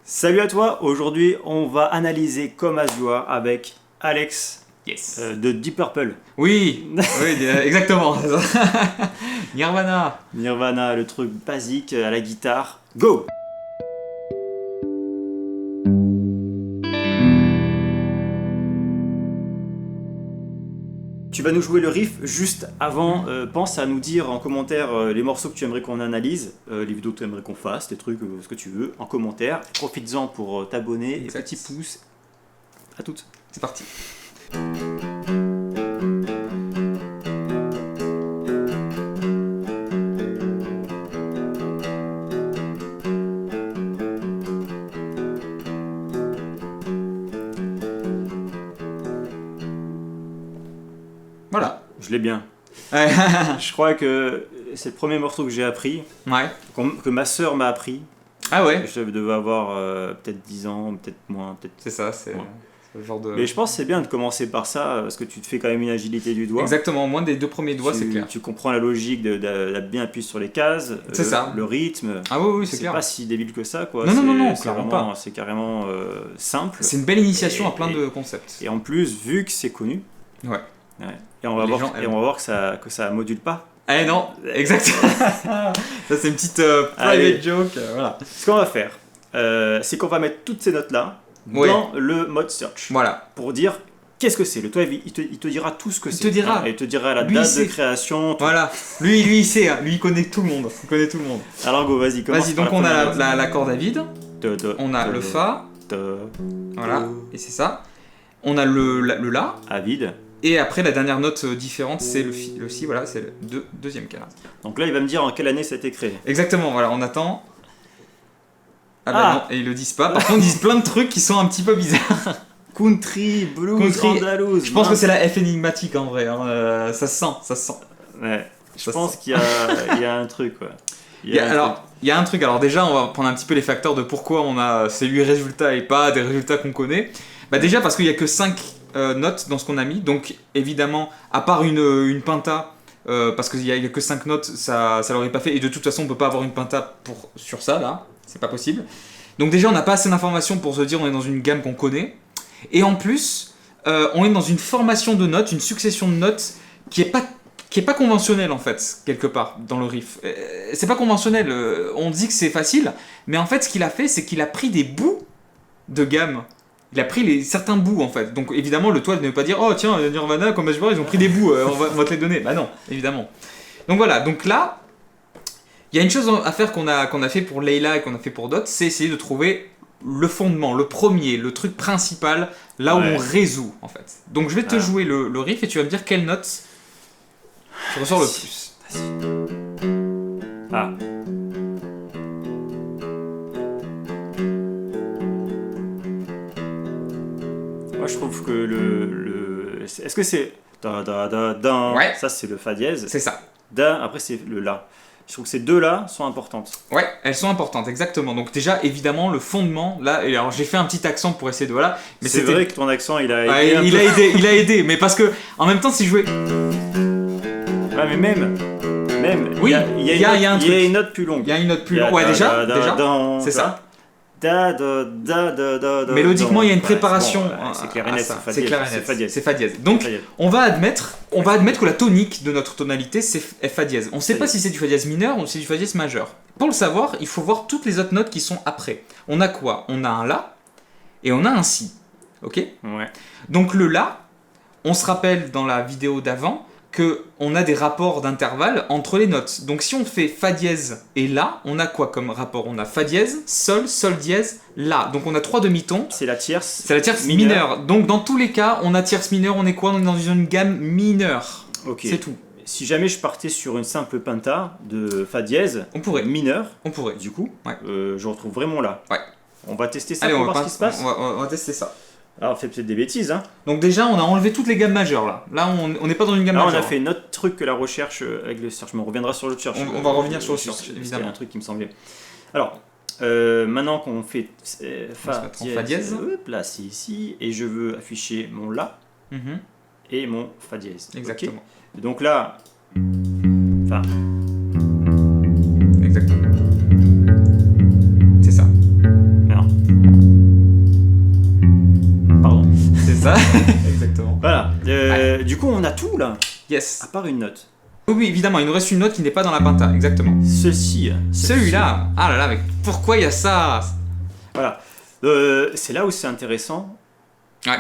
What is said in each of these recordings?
Salut à toi, aujourd'hui on va analyser Come As You Are avec Alex de Deep Purple. Oui, exactement. Nirvana. Nirvana, le truc basique à la guitare. Go! Tu vas nous jouer le riff juste avant. Pense à nous dire en commentaire les morceaux que tu aimerais qu'on analyse, les vidéos que tu aimerais qu'on fasse, les trucs, ce que tu veux, en commentaire. Profites-en pour t'abonner et petit pouce. À toutes. C'est parti. Voilà. Je l'ai bien. Ouais. Je crois que c'est le premier morceau que j'ai appris, Ouais. que ma sœur m'a appris. Ah ouais. Je devais avoir peut-être 10 ans, peut-être moins, peut-être. C'est ça, c'est Ouais. le genre de... Mais je pense que c'est bien de commencer par ça, parce que tu te fais quand même une agilité du doigt. Exactement, au moins des deux premiers doigts, c'est clair. Tu comprends la logique de bien appuyer sur les cases, C'est ça. le rythme. Ah oui, c'est clair. pas si débile que ça, quoi. Non, c'est clairement vraiment- pas. C'est carrément simple. C'est une belle initiation Et- à plein de concepts. Et en plus, vu que c'est connu, Ouais. et on va Les voir, gens et on va voir que ça module pas. Eh non, exactement. Ça c'est une petite Allez. private joke, voilà. Ce qu'on va faire, c'est qu'on va mettre toutes ces notes-là Ouais. dans le mode search. Voilà. Pour dire qu'est-ce que c'est. Le Toev, il te dira tout ce que c'est. te dira. Il te dira la Lui, date il sait. de création. Tout. Voilà. Lui il sait, hein. Lui il connaît tout le monde. Il connaît tout le monde. Alors go, vas-y, commence. Vas-y, par donc on a première note. l'accord David, on a le Fa, voilà, et c'est ça. On a le La, À vide. et après la dernière note différente c'est le Si, voilà, c'est le deuxième cas. Donc là, il va me dire en quelle année ça a été créé. Exactement, voilà, on attend. Ah bah Ah. non, et ils le disent pas. Par contre, ils disent plein de trucs qui sont un petit peu bizarres. Country, blues, Country. andalouse. Je pense que c'est la F énigmatique en vrai, hein. Ça se sent. Ouais. Je Ça pense sent. qu'il y a un truc, quoi. Il y a un Alors, il y a un truc, alors déjà, on va prendre un petit peu les facteurs de pourquoi on a ces 8 résultats et pas des résultats qu'on connaît. Bah déjà parce qu'il y a que 5 notes dans ce qu'on a mis, donc évidemment, à part une pinta, parce qu'il y a que 5 notes, ça l'aurait pas fait, et de toute façon, on peut pas avoir une pinta sur ça, là, c'est pas possible. Donc déjà, on n'a pas assez d'informations pour se dire on est dans une gamme qu'on connaît, et en plus, on est dans une formation de notes, une succession de notes qui est pas conventionnelle en fait, quelque part, dans le riff. C'est pas conventionnel, on dit que c'est facile, mais en fait ce qu'il a fait, c'est qu'il a pris des bouts de gamme. Il a pris certains bouts en fait. Donc évidemment, le toit ne veut pas dire « Oh tiens, Nirvana, comme je vois, ils ont pris des bouts, on va te les donner ». Bah non, évidemment. Donc voilà, donc là, il y a une chose à faire qu'on a fait pour Leila et qu'on a fait pour d'autres, c'est essayer de trouver le fondement, le premier, le truc principal, là où Ouais. on résout en fait. Donc je vais te jouer le riff et tu vas me dire quelle note tu ressors le plus. Ah. Moi, je trouve que est-ce que c'est da da da da. Ouais. Ça, c'est le fa dièse. C'est ça. Da. Après, c'est le la. Je trouve que ces deux là sont importantes. Ouais, elles sont importantes, exactement. Donc déjà, évidemment, le fondement, là, et alors j'ai fait un petit accent pour essayer de voilà, mais C'est c'était vrai que ton accent, il a aidé Ouais, un il peu. a aidé, mais parce que en même temps, si je jouais, Ouais, mais même. Oui, il y a un une truc. note plus longue. Il y a une note plus Il y a longue. Ouais, da, déjà, da, da, c'est ça. Da, da, da, da, da, da, Mélodiquement, il y a une Ouais, préparation. c'est bon, c'est clair et à net, ça. c'est fa C'est dièse, clair et c'est net. fa dièse. C'est fa dièse. Donc, Fa dièse. on va admettre que la tonique de notre tonalité, c'est fa dièse. On ne sait pas si c'est du fa dièse mineur ou si c'est du fa dièse majeur. Pour le savoir, il faut voir toutes les autres notes qui sont après. On a quoi? On a un la et on a un si. Ok? Ouais. Donc le la, on se rappelle dans la vidéo d'avant qu'on a des rapports d'intervalle entre les notes. Donc si on fait fa dièse et la, on a quoi comme rapport? On a fa dièse, sol dièse, la. Donc on a 3 demi-tons. C'est la tierce. C'est la tierce mineure. Donc dans tous les cas, on a tierce mineure, on est quoi? On est dans une gamme mineure. Ok. C'est tout. Si jamais je partais sur une simple penta de fa dièse On pourrait. mineur, On pourrait. du coup, Ouais. je retrouve vraiment là. Ouais. On va tester ça Allez, pour on va, voir ce qui se passe. on va tester ça. Alors, on fait peut-être des bêtises, hein. Donc déjà, on a enlevé toutes les gammes majeures là. Là, on n'est pas dans une gamme Là, on majeure. a fait notre truc que la recherche avec le search. Mais on reviendra sur le search. On va revenir sur le search, parce qu'il y a évidemment. un truc qui me semblait. Alors, maintenant qu'on fait se fa mettre en dièse, fa dièse. hop, là, c'est ici, et je veux afficher mon la Mhm. et mon fa dièse. ok. Exactement. Donc là, fa. Exactement. C'est ça. Alors, ça, exactement. Voilà. Du coup, on a tout là, Yes. à part une note. Oui, évidemment, il nous reste une note qui n'est pas dans la penta, exactement. Celui-là, ah là là, mais pourquoi il y a ça? Voilà. C'est là où c'est intéressant. Ouais.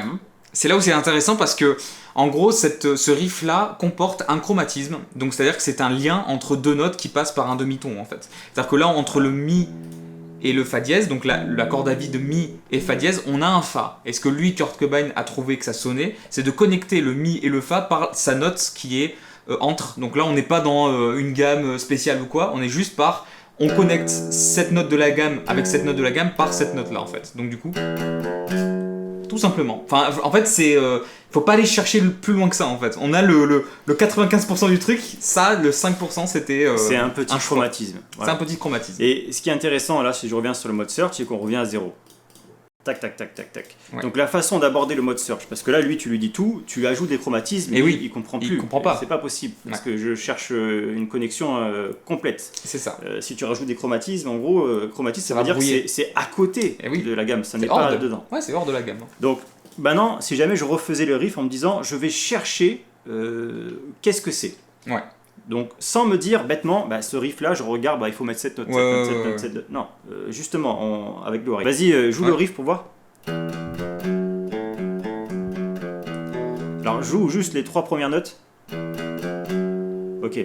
C'est là où c'est intéressant parce que, en gros, ce riff-là comporte un chromatisme. Donc, c'est-à-dire que c'est un lien entre deux notes qui passent par un demi-ton, en fait. C'est-à-dire que là, entre le mi et le fa dièse, donc la corde à vie de mi et fa dièse, on a un fa. Et ce que lui, Kurt Cobain, a trouvé que ça sonnait, c'est de connecter le mi et le fa par sa note qui est entre. Donc là, on n'est pas dans une gamme spéciale ou quoi, on est juste par... On connecte cette note de la gamme avec cette note de la gamme par cette note-là, en fait. Donc du coup... Tout simplement. Enfin, en fait, c'est... faut pas aller chercher plus loin que ça, en fait. On a le 95% du truc, ça, le 5%, c'était... c'est un petit chromatisme. Voilà. C'est un petit chromatisme. Et ce qui est intéressant, là, si je reviens sur le mode search, c'est qu'on revient à 0. Tac, tac, tac, tac, tac. Ouais. Donc la façon d'aborder le mode search, parce que là, lui, tu lui dis tout, tu lui ajoutes des chromatismes, et oui, il comprend plus. Il comprend pas. C'est pas possible, parce que je cherche une connexion complète. C'est ça. Si tu rajoutes des chromatismes, en gros, chromatisme, ça veut dire brouiller. que c'est à côté de la gamme, ça n'est pas dedans. Ouais, c'est hors de la gamme. Donc, maintenant, si jamais je refaisais le riff en me disant, je vais chercher qu'est-ce que c'est. Ouais. Donc, sans me dire bêtement, ce riff-là, je regarde, il faut mettre cette note, cette note. Non, justement, avec le riff. Vas-y, joue le riff pour voir. Alors, joue juste les 3 premières notes. Ok.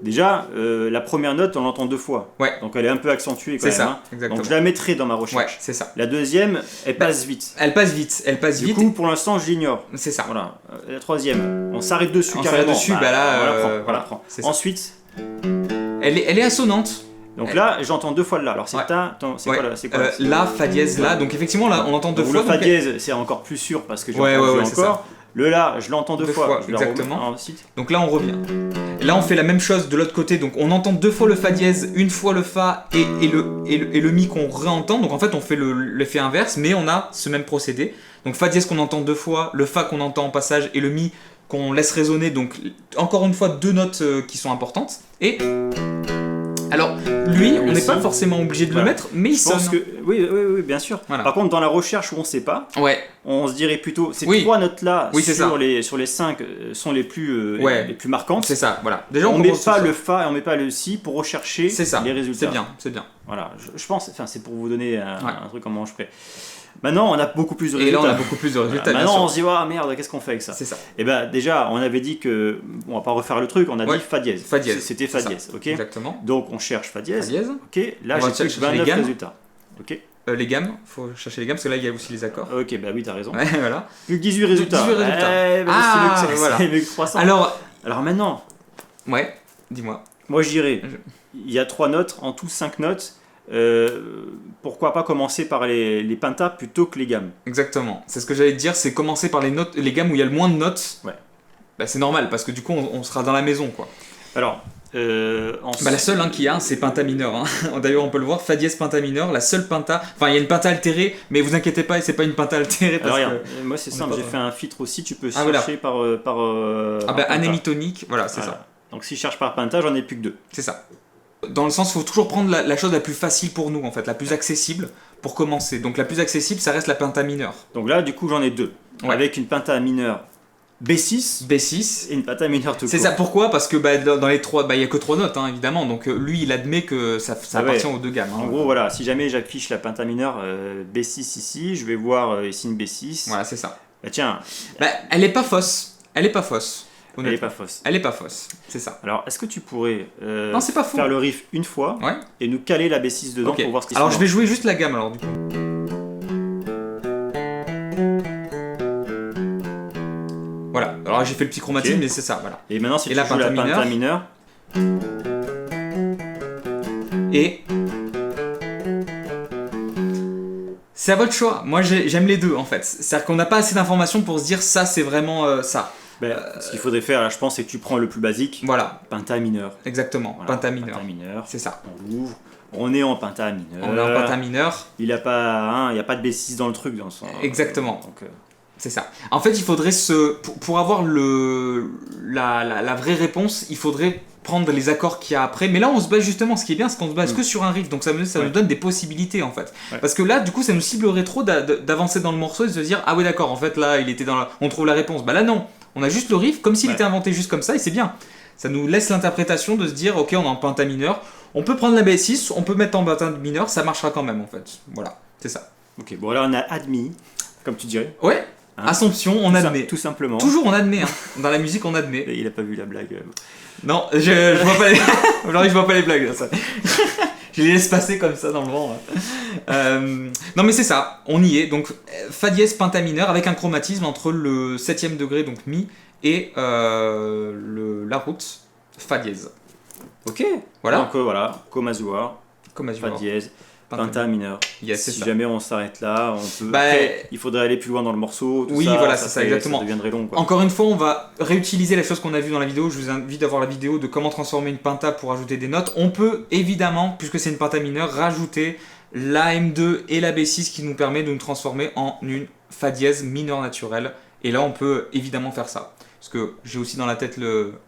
Déjà, la première note, on l'entend 2 fois. Ouais. Donc, elle est un peu accentuée quand même. C'est ça, exactement. Donc, je la mettrai dans ma recherche. Ouais, c'est ça. La deuxième, elle passe vite. Elle passe vite. Du coup, pour l'instant, je l'ignore. C'est ça. Voilà. La troisième, on s'arrête dessus on carrément. Dessus, là, on la prend. Ensuite, elle est assonante. Donc là, j'entends 2 fois le la. Alors c'est c'est quoi la, fa dièse, la. Donc effectivement, là, on entend 2 fois. Le fa dièse, c'est encore plus sûr parce que j'ai entendu encore. Le la, je l'entends 2 fois. Exactement. Donc là, on revient. Là, on fait la même chose de l'autre côté. Donc on entend 2 fois le fa dièse, une fois le fa et le mi qu'on réentend. Donc en fait, on fait l'effet inverse, mais on a ce même procédé. Donc fa dièse qu'on entend 2 fois, le fa qu'on entend en passage et le mi qu'on laisse résonner. Donc encore une fois, 2 notes qui sont importantes. Et alors, lui, on n'est pas forcément obligé de le mettre, mais il sonne. Oui, bien sûr. Voilà. Par contre, dans la recherche où on ne sait pas, on se dirait plutôt ces 3 notes-là sur les 5 sont les plus marquantes. C'est ça, voilà. Déjà, on ne met pas le fa et on ne met pas le si pour rechercher les résultats. C'est bien. Voilà, je pense, c'est pour vous donner un truc comment je ferai. Maintenant, on a beaucoup plus de résultats. Et là, on a beaucoup plus de résultats. Voilà. Maintenant, on se dit, merde, qu'est-ce qu'on fait avec ça? C'est ça. Et déjà, on avait dit que, on va pas refaire le truc, on a dit fa dièse. Fa dièse. C'était fa dièse, ok? Exactement. Donc, on cherche fa dièse. Ok, là, j'ai plus 29 résultats. Ok. Les gammes, faut chercher les gammes parce que là, il y a aussi les accords. Ok, oui, t'as raison. Ouais, voilà. Plus que 18 résultats. Voilà. C'est mieux que 300. Alors maintenant. Ouais, dis-moi. Moi, je dirais, il y a 3 notes, en tout 5 notes. Pourquoi pas commencer par les pentas plutôt que les gammes? Exactement, c'est ce que j'allais te dire, c'est commencer par les gammes où il y a le moins de notes. Ouais. C'est normal parce que du coup on sera dans la maison quoi. Alors, la seule qu'il y a, c'est penta mineur. D'ailleurs on peut le voir, fa dièse penta mineur, la seule penta. Enfin il y a une penta altérée, mais vous inquiétez pas, c'est pas une penta altérée. Parce Alors, regarde, moi c'est simple, j'ai fait un filtre aussi, tu peux chercher par anémitonique, voilà c'est ça. Donc si je cherche par penta, j'en ai plus que 2. C'est ça. Dans le sens, il faut toujours prendre la chose la plus facile pour nous, en fait, la plus accessible pour commencer. Donc la plus accessible, ça reste la penta mineure. Donc là, du coup, j'en ai 2. Ouais. Avec une penta mineure B6 et une penta mineure tout court. C'est ça, pourquoi? Parce que dans les 3, il n'y a que 3 notes, évidemment. Donc lui, il admet que ça appartient aux 2 gammes. En gros, voilà, si jamais j'affiche la penta mineure B6 ici, je vais voir ici une B6. Voilà, c'est ça. Tiens. Elle n'est pas fausse. Elle n'est pas fausse. Elle n'est pas fausse. Elle n'est pas fausse, c'est ça. Alors, est-ce que tu pourrais non, c'est pas faux. faire le riff une fois et nous caler la B6 dedans pour voir ce qui se passe? Alors, je vais jouer juste la gamme alors du coup. Voilà, alors j'ai fait le petit chromatisme, mais c'est ça, voilà. Et maintenant, si tu joues la penta mineure. Et. C'est à votre choix. Moi, j'aime les deux en fait. C'est-à-dire qu'on n'a pas assez d'informations pour se dire ça, c'est vraiment ça. Ce qu'il faudrait faire, là, je pense, c'est que tu prends le plus basique. Voilà. Penta mineur. Exactement. Voilà, penta mineur. C'est ça. On ouvre. On est en penta mineur. On est en penta mineur. Il n'y a pas de B6 dans le truc. Exactement. C'est ça. En fait, il faudrait pour avoir la vraie réponse, il faudrait prendre les accords qu'il y a après. Mais là, on se base justement, ce qui est bien, c'est qu'on se base que sur un riff, donc ça nous donne des possibilités en fait. Parce que là, du coup, ça nous ciblerait trop d'avancer dans le morceau et de se dire, ah ouais, d'accord, en fait, là, il était on trouve la réponse. Bah là, non, on a juste le riff, comme s'il était inventé juste comme ça, et c'est bien. Ça nous laisse l'interprétation de se dire, ok, on est en penta mineur, on peut prendre la basse, on peut mettre en penta mineur, ça marchera quand même en fait. Voilà, c'est ça. Ok, bon, là, on a admis, comme tu dirais. Ouais. Assomption, on admet. Tout simplement. Toujours on admet. Hein. Dans la musique, on admet. Il a pas vu la blague. Non, je vois pas les. Aujourd'hui, je vois pas les blagues. Ça. Je les laisse passer comme ça dans le vent. Non, mais c'est ça. On y est. Donc, fa dièse penta mineur avec un chromatisme entre le 7e degré, donc mi, et la route fa dièse. Ok. Voilà. Donc voilà, comme Azure, fa dièse. Penta mineur. Yes, si jamais on s'arrête là, on peut. Il faudrait aller plus loin dans le morceau. Oui, voilà, c'est ça, exactement. Ça deviendrait long. Quoi. Encore une fois, on va réutiliser la chose qu'on a vue dans la vidéo. Je vous invite à voir la vidéo de comment transformer une penta pour ajouter des notes. On peut évidemment, puisque c'est une penta mineure, rajouter la M2 et la B6 qui nous permet de nous transformer en une fa dièse mineure naturelle. Et là, on peut évidemment faire ça. Parce que j'ai aussi dans la tête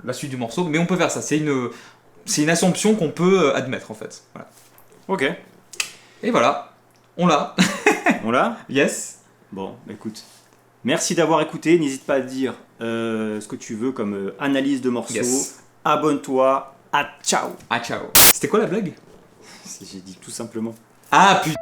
la suite du morceau, mais on peut faire ça. C'est une assumption qu'on peut admettre en fait. Voilà. Ok. Et voilà, on l'a. On l'a ? Yes. Bon, écoute, merci d'avoir écouté. N'hésite pas à dire ce que tu veux comme analyse de morceaux. Yes. Abonne-toi. À ciao. Ah ciao. C'était quoi la blague ? J'ai dit tout simplement. Ah putain.